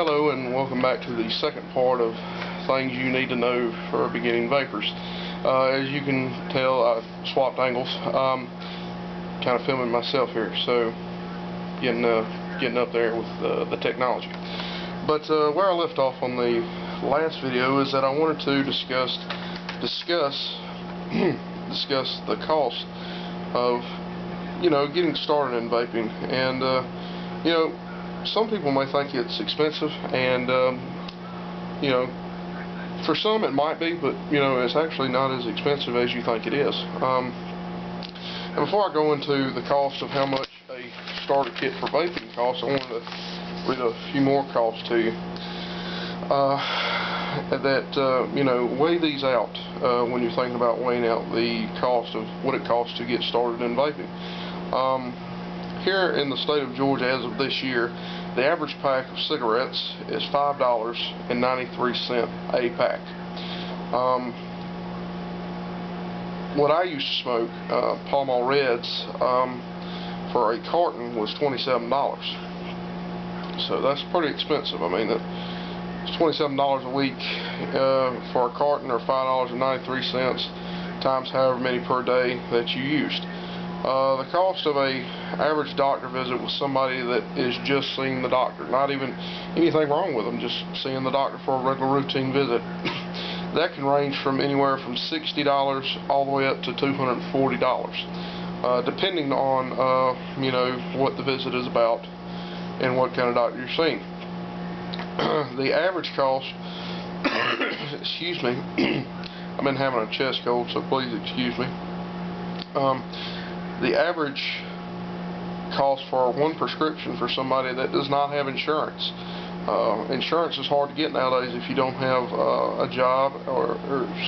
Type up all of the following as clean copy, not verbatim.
Hello and welcome back to the second part of things you need to know for beginning vapors. As you can tell, I swapped angles. Kind of filming myself here, so getting up there with the technology. But where I left off on the last video is that I wanted to discuss the cost of getting started in vaping. And some people may think it's expensive, and for some it might be, but it's actually not as expensive as you think it is. And before I go into the cost of how much a starter kit for vaping costs, I wanted to read a few more costs to you that weigh these out when you're thinking about weighing out the cost of what it costs to get started in vaping. Here in the state of Georgia, as of this year, the average pack of cigarettes is $5.93 a pack. What I used to smoke, Pall Mall Reds, for a carton was $27. So that's pretty expensive. I mean, it's $27 a week for a carton, or $5.93 times however many per day that you used. The cost of a average doctor visit with somebody that is just seeing the doctor, not even anything wrong with them, just seeing the doctor for a regular routine visit, that can range from anywhere from $60 all the way up to $240, depending on what the visit is about and what kind of doctor you're seeing. The average cost excuse me, I've been having a chest cold, so please excuse me. The average cost for one prescription for somebody that does not have insurance. Insurance is hard to get nowadays if you don't have a job or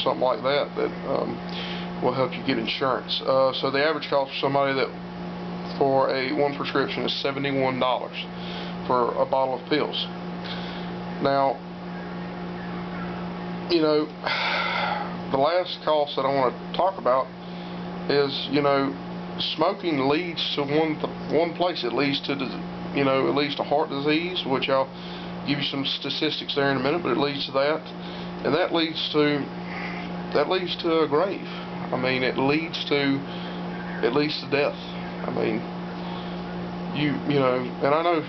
something like that will help you get insurance. So the average cost for somebody for one prescription is $71 for a bottle of pills. Now, the last cost that I want to talk about is, smoking leads to one place. It leads to heart disease, which I'll give you some statistics there in a minute, but it leads to that, and that leads to a grave. I mean, it leads to death. I mean, and I know,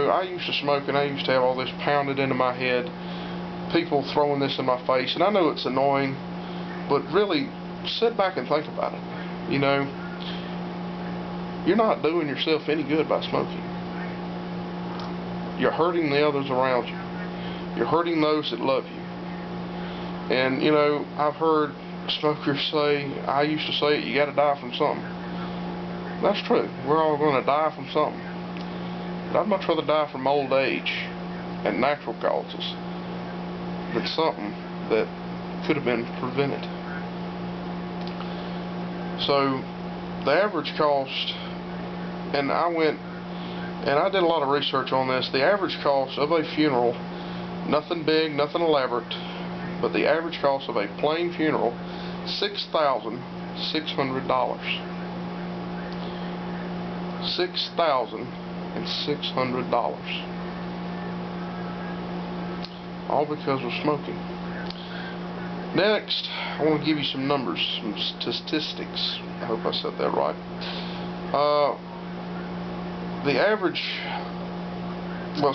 I used to smoke, and I used to have all this pounded into my head, people throwing this in my face, and I know it's annoying, but really, sit back and think about it. You're not doing yourself any good by smoking. You're hurting the others around you. You're hurting those that love you. And, I've heard smokers say, I used to say it, you gotta die from something. That's true. We're all gonna die from something. But I'd much rather die from old age and natural causes than something that could have been prevented. So, the average cost, and I did a lot of research on this, the average cost of a funeral, nothing big, nothing elaborate, but the average cost of a plain funeral, $6,600. $6,600. All because of smoking. Next, I want to give you some numbers, some statistics. I hope I said that right. The average,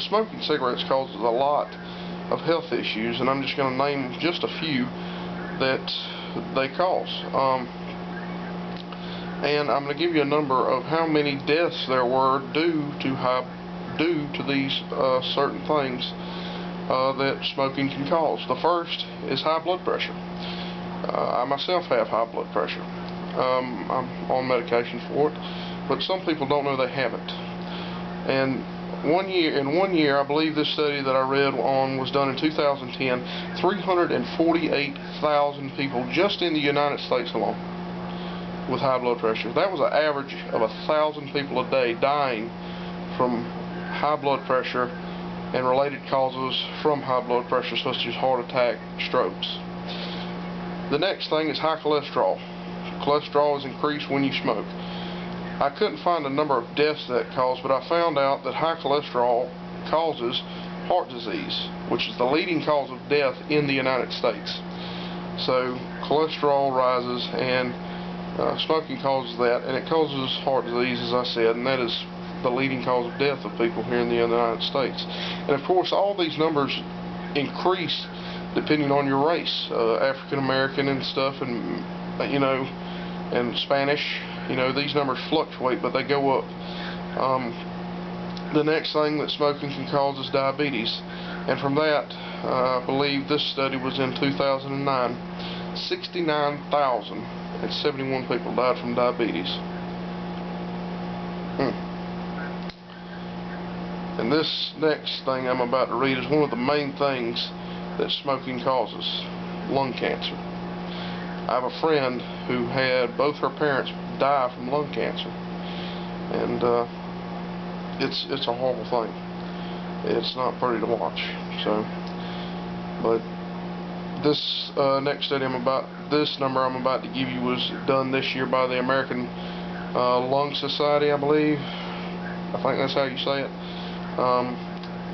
smoking cigarettes causes a lot of health issues, and I'm just going to name just a few that they cause. And I'm going to give you a number of how many deaths there were due to these certain things that smoking can cause. The first is high blood pressure. I myself have high blood pressure. I'm on medication for it, but some people don't know they have it. And in one year, I believe this study that I read on was done in 2010, 348,000 people just in the United States alone with high blood pressure. That was an average of 1,000 people a day dying from high blood pressure and related causes from high blood pressure, such as heart attack, strokes. The next thing is high cholesterol. Cholesterol is increased when you smoke. I couldn't find a number of deaths that cause, but I found out that high cholesterol causes heart disease, which is the leading cause of death in the United States. So cholesterol rises, and smoking causes that, and it causes heart disease, as I said, and that is the leading cause of death of people here in the United States. And of course, all these numbers increase depending on your race, African American and stuff, and and Spanish. These numbers fluctuate, but they go up. The next thing that smoking can cause is diabetes, and from that, I believe this study was in 2009, 69,071 people died from diabetes. And this next thing I'm about to read is one of the main things that smoking causes: lung cancer. I have a friend who had both her parents die from lung cancer, and it's a horrible thing. It's not pretty to watch. So, but this next study this number I'm about to give you was done this year by the American Lung Society, I believe. I think that's how you say it.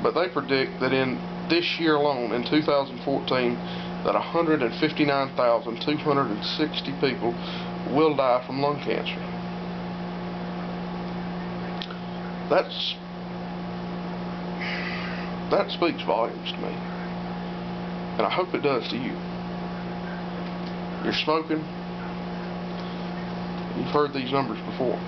But they predict that in this year alone, in 2014, that 159,260 people will die from lung cancer. That speaks volumes to me, and I hope it does to you. You're smoking. You've heard these numbers before.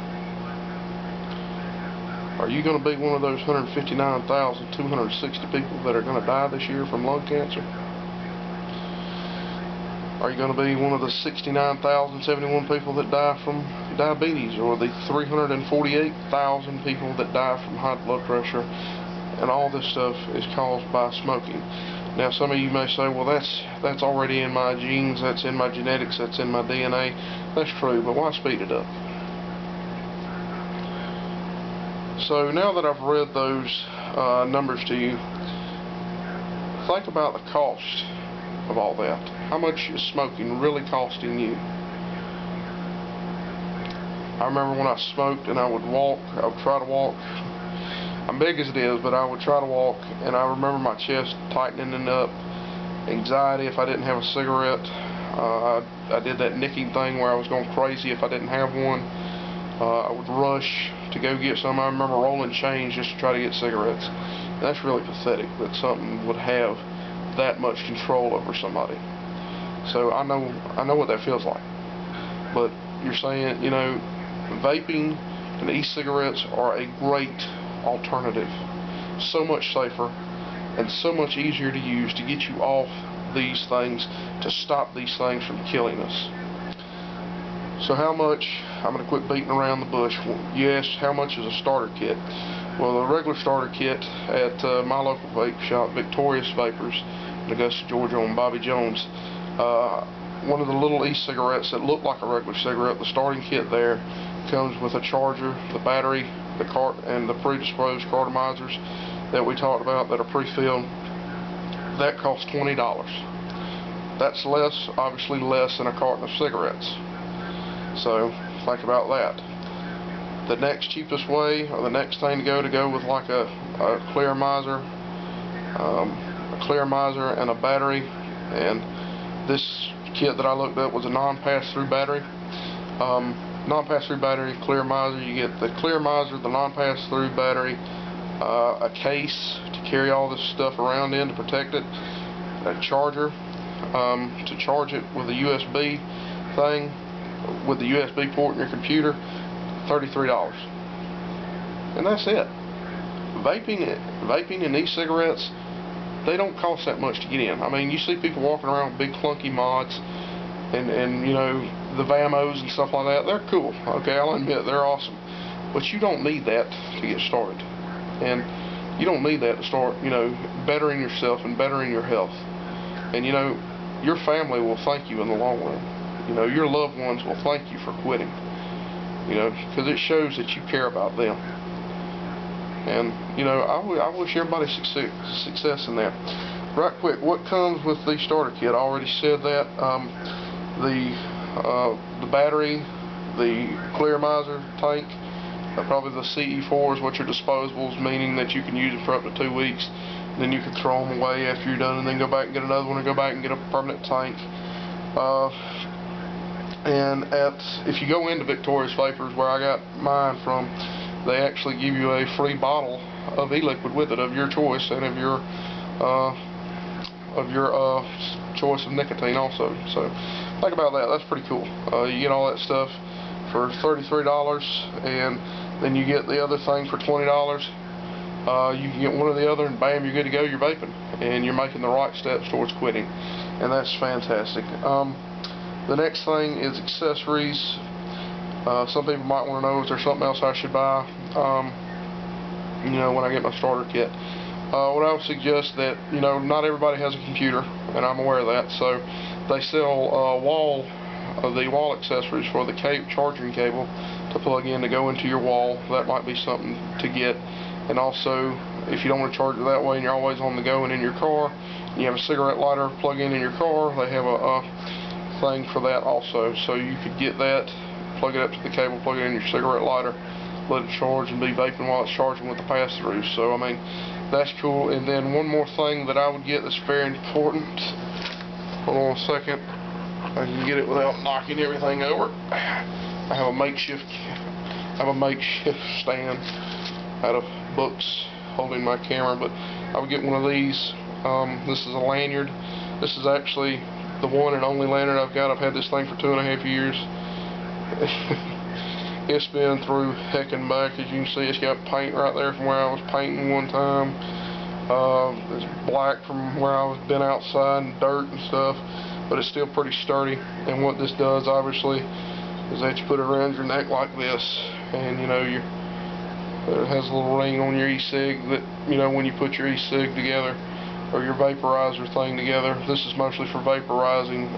Are you going to be one of those 159,260 people that are going to die this year from lung cancer? Are you going to be one of the 69,071 people that die from diabetes, or the 348,000 people that die from high blood pressure? And all this stuff is caused by smoking. Now, some of you may say, well, that's already in my genes, that's in my genetics, that's in my DNA. That's true, but why speed it up? So now that I've read those numbers to you, think about the cost of all that. How much is smoking really costing you? I remember when I smoked and I would try to walk. I'm big as it is, but I would try to walk, and I remember my chest tightening up, anxiety if I didn't have a cigarette. I did that nicking thing where I was going crazy if I didn't have one. I would rush to go get some. I remember rolling change just to try to get cigarettes. And that's really pathetic that something would have that much control over somebody. So I know what that feels like. But you're saying, vaping and e-cigarettes are a great alternative. So much safer and so much easier to use to get you off these things, to stop these things from killing us. So how much, I'm going to quit beating around the bush. You asked how much is a starter kit. Well, the regular starter kit at my local vape shop, Victorious Vapors in Augusta, Georgia, on Bobby Jones, one of the little e-cigarettes that look like a regular cigarette, the starting kit there comes with a charger, the battery, the cart, and the predisposed cartomizers that we talked about that are pre-filled. That costs $20. That's obviously less than a carton of cigarettes. So think about that. The next cheapest way, or the next thing to go with like a clear miser and a battery. And this kit that I looked up was a non-pass-through battery. Non-pass-through battery, clear miser. You get the clear miser, the non-pass-through battery, a case to carry all this stuff around in to protect it, a charger to charge it with a USB thing, with the USB port in your computer, $33. And that's it. Vaping and e-cigarettes, they don't cost that much to get in. I mean, you see people walking around with big clunky mods and the Vamos and stuff like that. They're cool. Okay, I'll admit they're awesome. But you don't need that to get started. And you don't need that to start, bettering yourself and bettering your health. And your family will thank you in the long run. Your loved ones will thank you for quitting. Because it shows that you care about them. And I wish everybody success in that. Right quick, what comes with the starter kit? I already said that. The battery, the clear miser tank, probably the CE4s, which are disposables, meaning that you can use it for up to 2 weeks. Then you could throw them away after you're done, and then go back and get another one, or go back and get a permanent tank. And if you go into Victorious Vapors, where I got mine from, they actually give you a free bottle of e-liquid with it, of your choice, and of your choice of nicotine also. So think about that. That's pretty cool. You get all that stuff for $33, and then you get the other thing for $20. You can get one or the other, and bam, you're good to go. You're vaping, and you're making the right steps towards quitting, and that's fantastic. The next thing is accessories. Some people might want to know, is there something else I should buy? When I get my starter kit. What I would suggest that, not everybody has a computer, and I'm aware of that, so they sell the wall accessories for the charging cable to plug in to go into your wall. That might be something to get. And also, if you don't want to charge it that way and you're always on the go and in your car, and you have a cigarette lighter plug in your car, they have a thing for that also. So you could get that, plug it up to the cable, plug it in your cigarette lighter, let it charge, and be vaping while it's charging with the pass-through. So I mean, that's cool. And then one more thing that I would get that's very important. Hold on a second. I can get it without knocking everything over. I have a makeshift stand out of books holding my camera, but I would get one of these. This is a lanyard. This is actually the one and only lanyard I've got. I've had this thing for 2.5 years. It's been through heck and back. As you can see, it's got paint right there from where I was painting one time. It's black from where I was been outside and dirt and stuff, but it's still pretty sturdy. And what this does, obviously, is that you put it around your neck like this, and it has a little ring on your e-cig that, when you put your e-cig together, or your vaporizer thing together. This is mostly for vaporizing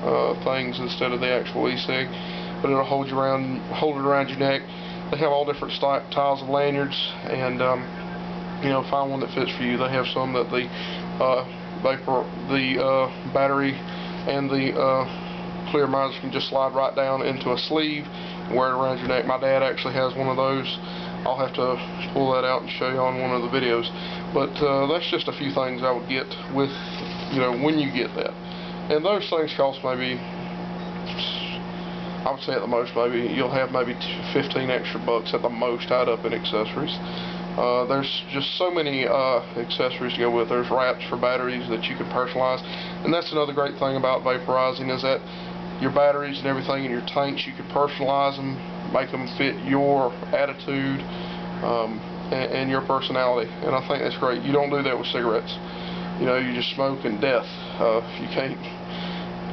things instead of the actual e-cig, but it'll hold it around your neck. They have all different styles of lanyards, and find one that fits for you. They have some that the battery and the clear mizer can just slide right down into a sleeve and wear it around your neck. My dad actually has one of those. I'll have to pull that out and show you on one of the videos. But that's just a few things I would get with, when you get that. And those things cost maybe, I would say at the most, maybe you'll have maybe 15 extra bucks at the most tied up in accessories. There's just so many accessories to go with. There's wraps for batteries that you can personalize, and that's another great thing about vaporizing, is that your batteries and everything in your tanks, you can personalize them, make them fit your attitude and your personality, and I think that's great. You don't do that with cigarettes. You just smoke and death. You can't.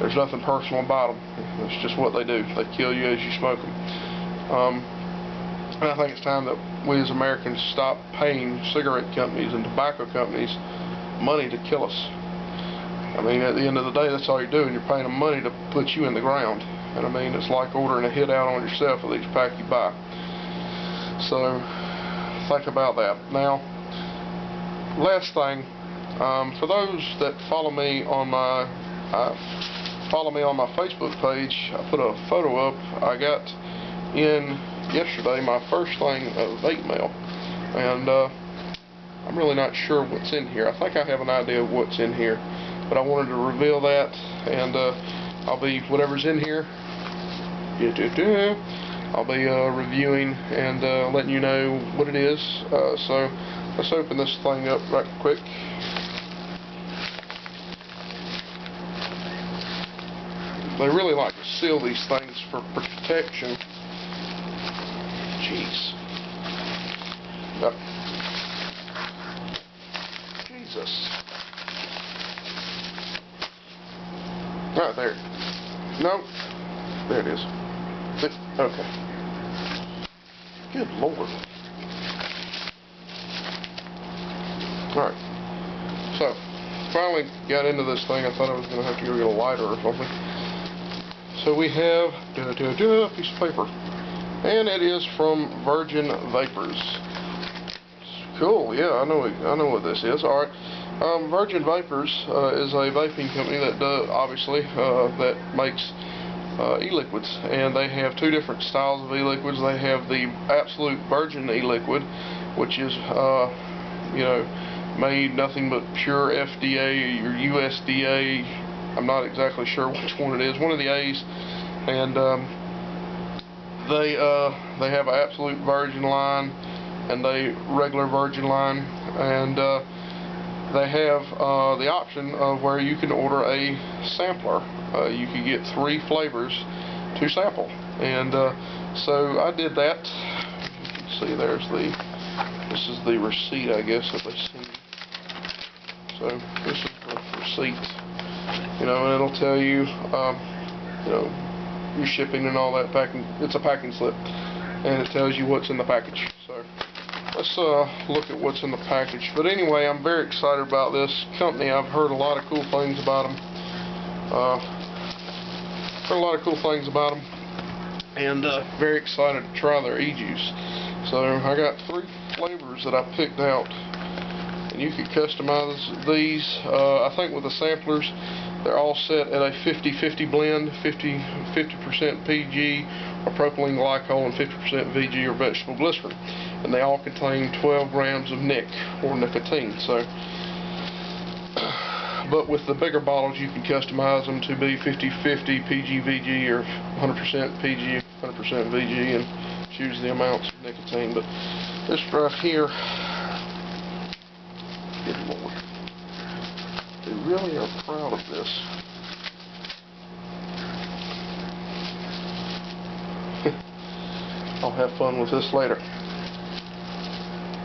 There's nothing personal about them. It's just what they do. They kill you as you smoke them. And I think it's time that we as Americans stop paying cigarette companies and tobacco companies money to kill us. I mean, at the end of the day, that's all you're doing. You're paying them money to put you in the ground. And I mean, it's like ordering a hit out on yourself with each pack you buy. So, think about that. Now, last thing, for those that follow me on my Facebook page, I put a photo up. I got in yesterday my first thing of vape mail, and I'm really not sure what's in here. I think I have an idea of what's in here, but I wanted to reveal that, and I'll be, whatever's in here, I'll be reviewing and letting you know what it is. So let's open this thing up right quick. They really like to seal these things for protection. Jeez. Jesus. Right there. No. There it is. Okay. Good Lord. Alright. So, finally got into this thing. I thought I was going to have to go get a lighter or something. So we have a piece of paper. And it is from Virgin Vapors. Cool, yeah, I know what this is. Alright. Virgin Vapors is a vaping company that obviously that makes e-liquids, and they have two different styles of e-liquids. They have the absolute virgin e-liquid, which is made nothing but pure FDA or USDA. I'm not exactly sure which one it is, one of the A's, and they have an absolute virgin line and a regular virgin line, and they have the option of where you can order a sampler. You can get 3 flavors to sample, and so I did that. You can see this is the receipt, I guess, that they send you. So this is the receipt, and it'll tell you, your shipping and all that packing. It's a packing slip, and it tells you what's in the package. So let's look at what's in the package. But anyway, I'm very excited about this company. I've heard a lot of cool things about them. And very excited to try their e-juice. So I got 3 flavors that I picked out, and you can customize these. I think with the samplers, they're all set at a 50-50 blend, 50% PG or propylene glycol and 50% VG or vegetable glycerin, and they all contain 12 grams of nic or nicotine. So, but with the bigger bottles, you can customize them to be 50-50 PG VG or 100% PG 100% VG and choose the amounts of nicotine. But this right here, good Lord, they really are proud of this. I'll have fun with this later.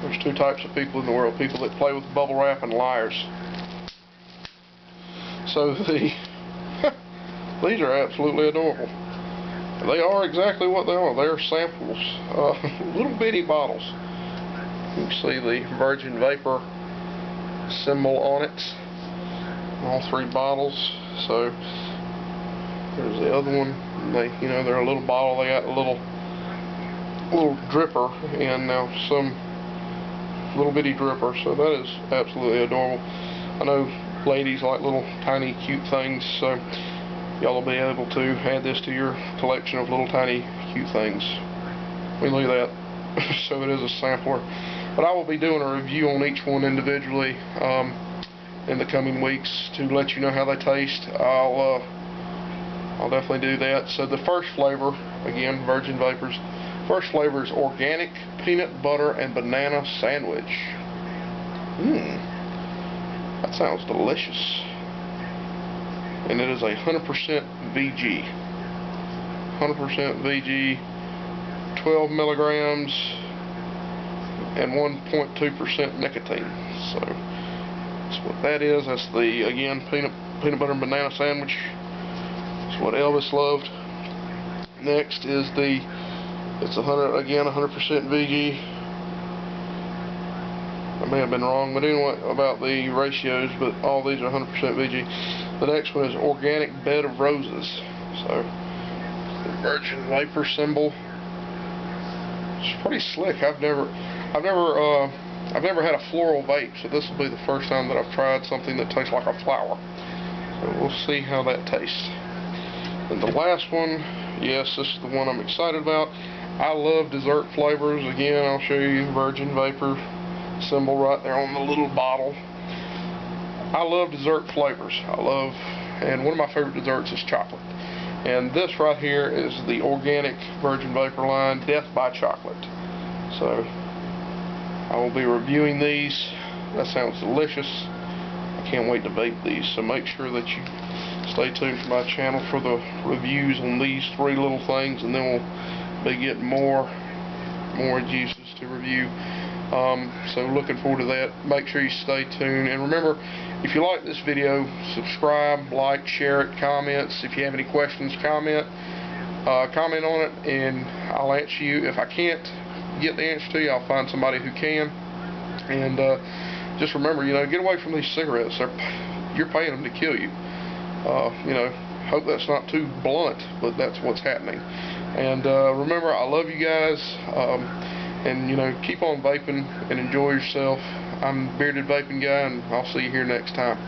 There's 2 types of people in the world: people that play with bubble wrap and liars. So these are absolutely adorable. They are exactly what they are. They are samples, little bitty bottles. You can see the Virgin Vapor symbol on it. All 3 bottles. So there's the other one. They're a little bottle. They got a little dripper and now some little bitty dripper. So that is absolutely adorable. I know ladies like little tiny cute things, so y'all will be able to add this to your collection of little tiny cute things. We look at that. So it is a sampler, but I will be doing a review on each one individually in the coming weeks to let you know how they taste. I'll definitely do that. So the first flavor, again, Virgin Vapors. First flavor is organic peanut butter and banana sandwich. That sounds delicious. And it is 100% VG. 100% VG, 12 milligrams, and 1.2% nicotine. So that's what that is. That's the, again, peanut butter and banana sandwich. That's what Elvis loved. Next is it's 100% VG. I may have been wrong, but anyway, about the ratios, but all these are 100% VG. The next one is organic bed of roses. So the Virgin Vapor symbol. It's pretty slick. I've never had a floral vape, so this will be the first time that I've tried something that tastes like a flower. So we'll see how that tastes. And the last one, yes, this is the one I'm excited about. I love dessert flavors. Again, I'll show you Virgin Vapor symbol right there on the little bottle. I love dessert flavors. And one of my favorite desserts is chocolate. And this right here is the organic Virgin Vapor line, Death by Chocolate. So I will be reviewing these. That sounds delicious. I can't wait to vape these. So make sure that you stay tuned to my channel for the reviews on these 3 little things, and then we'll be getting more juices to review. So looking forward to that. Make sure you stay tuned, and remember, if you like this video, subscribe, like, share it, comments. If you have any questions, comment on it, and I'll answer you. If I can't get the answer to you, I'll find somebody who can. And just remember, get away from these cigarettes. You're paying them to kill you. Hope that's not too blunt, but that's what's happening. And remember, I love you guys. And keep on vaping and enjoy yourself. I'm Bearded Vaping Guy, and I'll see you here next time.